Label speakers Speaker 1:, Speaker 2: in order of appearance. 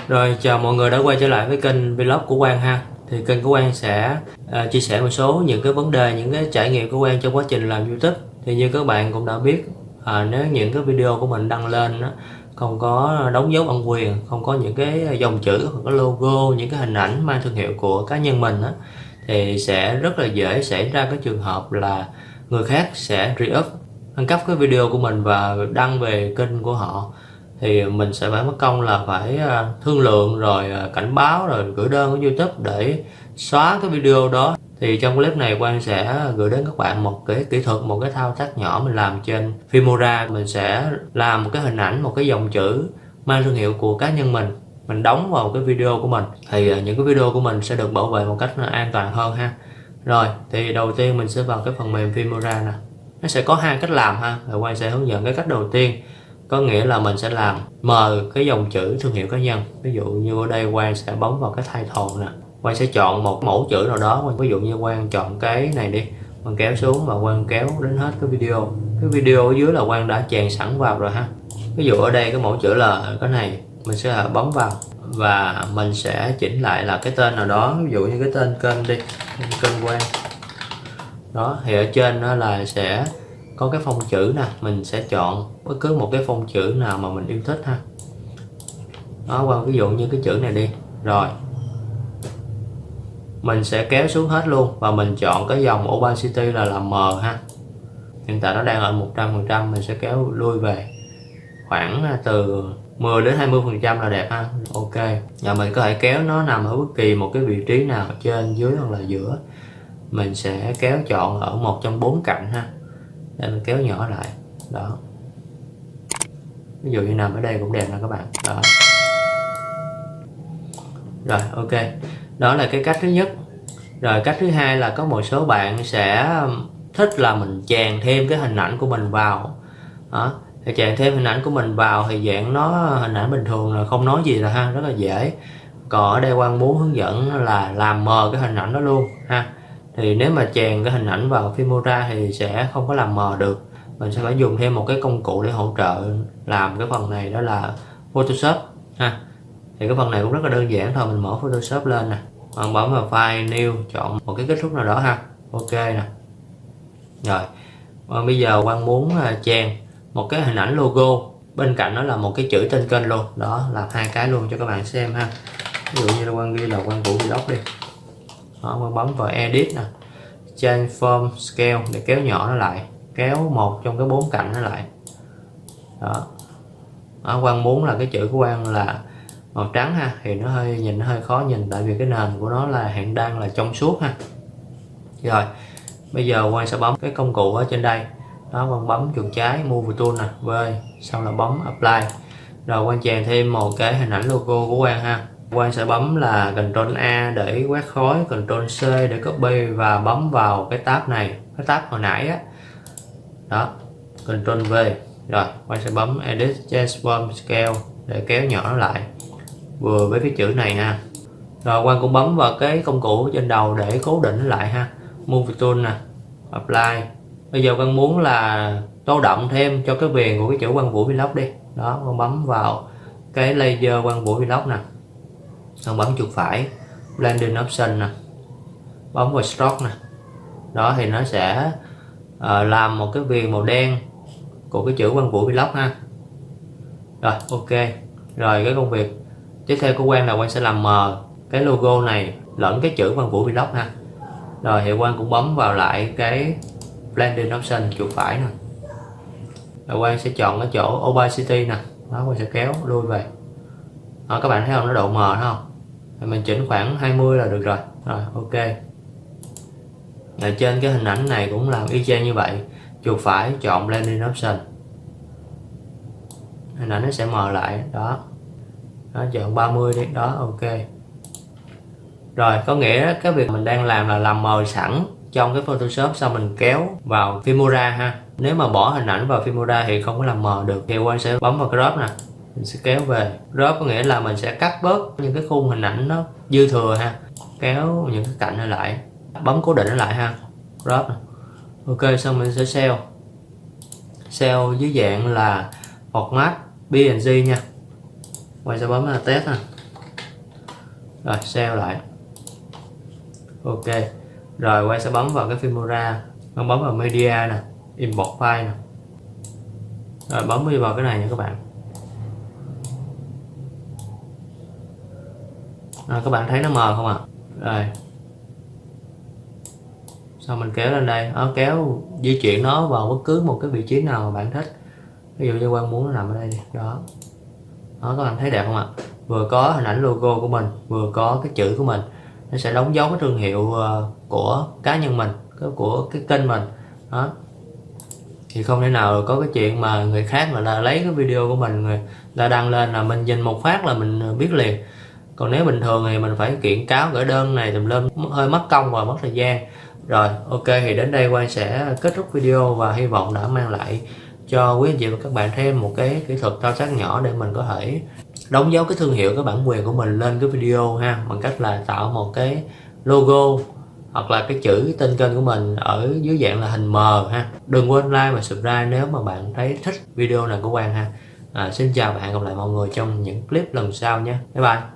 Speaker 1: Rồi, chào mọi người đã quay trở lại với kênh vlog của Quang ha. Thì kênh của Quang sẽ chia sẻ một số những cái vấn đề, những cái trải nghiệm của Quang trong quá trình làm YouTube. Thì như các bạn cũng đã biết, nếu những cái video của mình đăng lên đó, không có đóng dấu bản quyền, không có những cái dòng chữ hoặc có logo, những cái hình ảnh mang thương hiệu của cá nhân mình đó, thì sẽ rất là dễ xảy ra cái trường hợp là người khác sẽ re-up, ăn cắp cái video của mình và đăng về kênh của họ. Thì mình sẽ phải mất công là phải thương lượng rồi cảnh báo rồi gửi đơn của YouTube để xóa cái video đó. Thì trong clip này Quang sẽ gửi đến các bạn một cái kỹ thuật, một cái thao tác nhỏ mình làm trên Filmora. Mình sẽ làm một cái hình ảnh, một cái dòng chữ mang thương hiệu của cá nhân mình đóng vào cái video của mình, thì những cái video của mình sẽ được bảo vệ một cách an toàn hơn ha. Rồi, thì đầu tiên mình sẽ vào cái phần mềm Filmora nè. Nó sẽ có hai cách làm ha. Rồi Quang sẽ hướng dẫn cái cách đầu tiên, có nghĩa là mình sẽ làm mờ cái dòng chữ thương hiệu cá nhân. Ví dụ như ở đây Quang sẽ bấm vào cái title nè, Quang sẽ chọn một mẫu chữ nào đó. Ví dụ như Quang chọn cái này đi, Quang kéo xuống và Quang kéo đến hết cái video. Cái video ở dưới là Quang đã chèn sẵn vào rồi ha. Ví dụ ở đây cái mẫu chữ là cái này, mình sẽ bấm vào và mình sẽ chỉnh lại là cái tên nào đó. Ví dụ như cái tên kênh đi, kênh Quang đó, thì ở trên đó là sẽ có cái phông chữ nè, mình sẽ chọn bất cứ một cái phông chữ nào mà mình yêu thích ha. Đó, qua ví dụ như cái chữ này đi, rồi mình sẽ kéo xuống hết luôn và mình chọn cái dòng opacity là làm mờ ha. Hiện tại nó đang ở 100%, mình sẽ kéo lui về khoảng từ 10 đến 20% là đẹp ha. Ok, và mình có thể kéo nó nằm ở bất kỳ một cái vị trí nào, trên, dưới hoặc là giữa. Mình sẽ kéo chọn ở một trong 4 cạnh ha, để mình kéo nhỏ lại đó. Ví dụ như nằm ở đây cũng đẹp nè các bạn đó. Rồi ok, đó là cái cách thứ nhất. Rồi cách thứ hai là có một số bạn sẽ thích là mình chèn thêm cái hình ảnh của mình vào đó. Thì chèn thêm hình ảnh của mình vào thì dạng nó hình ảnh bình thường là không nói gì là ha, rất là dễ. Còn ở đây Quang muốn hướng dẫn là làm mờ cái hình ảnh đó luôn ha. Thì nếu mà chèn cái hình ảnh vào Filmora thì sẽ không có làm mờ được. Mình sẽ phải dùng thêm một cái công cụ để hỗ trợ làm cái phần này, đó là Photoshop ha. Thì cái phần này cũng rất là đơn giản thôi, mình mở Photoshop lên nè, bạn bấm vào file new, chọn một cái kích thước nào đó ha. Ok nè. Rồi bây giờ Quang muốn chèn một cái hình ảnh logo, bên cạnh đó là một cái chữ tên kênh luôn đó, làm hai cái luôn cho các bạn xem ha. Ví dụ như là Quang ghi là Quang Vũ Vlog đi đó, Quang bấm vào edit nè, change form scale để kéo nhỏ nó lại, kéo một trong cái 4 cạnh nó lại đó. Quang muốn là cái chữ của Quang là màu trắng ha, thì nó nhìn nó hơi khó nhìn tại vì cái nền của nó là hiện đang là trong suốt ha. Rồi bây giờ Quang sẽ bấm cái công cụ ở trên đây đó, Quang bấm chuột trái move tool nè, V, sau là bấm apply. Rồi Quang chèn thêm một cái hình ảnh logo của Quang ha. Quang sẽ bấm là Ctrl A để quét khối, Ctrl C để copy và bấm vào cái tab này, cái tab hồi nãy á đó, Ctrl V. Rồi Quang sẽ bấm edit transform scale để kéo nhỏ nó lại vừa với cái chữ này ha. Rồi Quang cũng bấm vào cái công cụ trên đầu để cố định nó lại ha, move tool nè, apply. Bây giờ Quang muốn là tô đậm thêm cho cái viền của cái chữ Quang Vũ Vlog đi đó, Quang bấm vào cái layer Quang Vũ Vlog nè, xong bấm chuột phải blending option nè, bấm vào stroke nè đó, thì nó sẽ làm một cái viền màu đen của cái chữ Quang Vũ Vlog ha. Rồi ok, rồi cái công việc tiếp theo của Quang là Quang sẽ làm mờ cái logo này lẫn cái chữ Quang Vũ Vlog ha. Rồi thì Quang cũng bấm vào lại cái blending option chuột phải nè, rồi Quang sẽ chọn cái chỗ opacity nè đó, Quang sẽ kéo lui về đó, các bạn thấy không, nó độ mờ không, thì mình chỉnh khoảng 20 là được rồi. Rồi ok, ở trên cái hình ảnh này cũng làm y chang như vậy, chuột phải chọn blending option, hình ảnh nó sẽ mờ lại đó, chọn 30 đi đó. Ok, rồi có nghĩa cái việc mình đang làm là làm mờ sẵn trong cái Photoshop, xong mình kéo vào Filmora ha. Nếu mà bỏ hình ảnh vào Filmora thì không có làm mờ được. Thì Quang sẽ bấm vào crop nè, mình sẽ kéo về. Crop có nghĩa là mình sẽ cắt bớt những cái khung hình ảnh nó dư thừa ha, kéo những cái cạnh nó lại, bấm cố định nó lại ha, crop nè. Ok, xong mình sẽ save dưới dạng là format PNG nha. Quang sẽ bấm là test nè, Rồi save lại. Ok. Rồi Quang sẽ bấm vào cái Filmora, bấm vào media nè, import file nè. Rồi bấm đi vào cái này nha các bạn. Các bạn thấy nó mờ không ạ? Rồi sau mình kéo lên đây, kéo di chuyển nó vào bất cứ một cái vị trí nào mà bạn thích. Ví dụ như Quang muốn nó nằm ở đây đi. Đó các bạn thấy đẹp không ạ? Vừa có hình ảnh logo của mình, vừa có cái chữ của mình, nó sẽ đóng dấu cái thương hiệu của cá nhân mình, của cái kênh mình. Đó thì không thể nào có cái chuyện mà người khác mà là lấy cái video của mình người ta đăng lên là mình nhìn một phát là mình biết liền. Còn nếu bình thường thì mình phải kiện cáo gửi đơn này tùm lum, hơi mất công và mất thời gian. Rồi ok, thì đến đây Quang sẽ kết thúc video và hy vọng đã mang lại cho quý anh chị và các bạn thêm một cái kỹ thuật thao tác nhỏ để mình có thể đóng dấu cái thương hiệu, cái bản quyền của mình lên cái video ha, bằng cách là tạo một cái logo hoặc là cái chữ tên kênh của mình ở dưới dạng là hình mờ ha. Đừng quên like và subscribe nếu mà bạn thấy thích video này của Quang ha. Xin chào và hẹn gặp lại mọi người trong những clip lần sau nhé. Bye bye.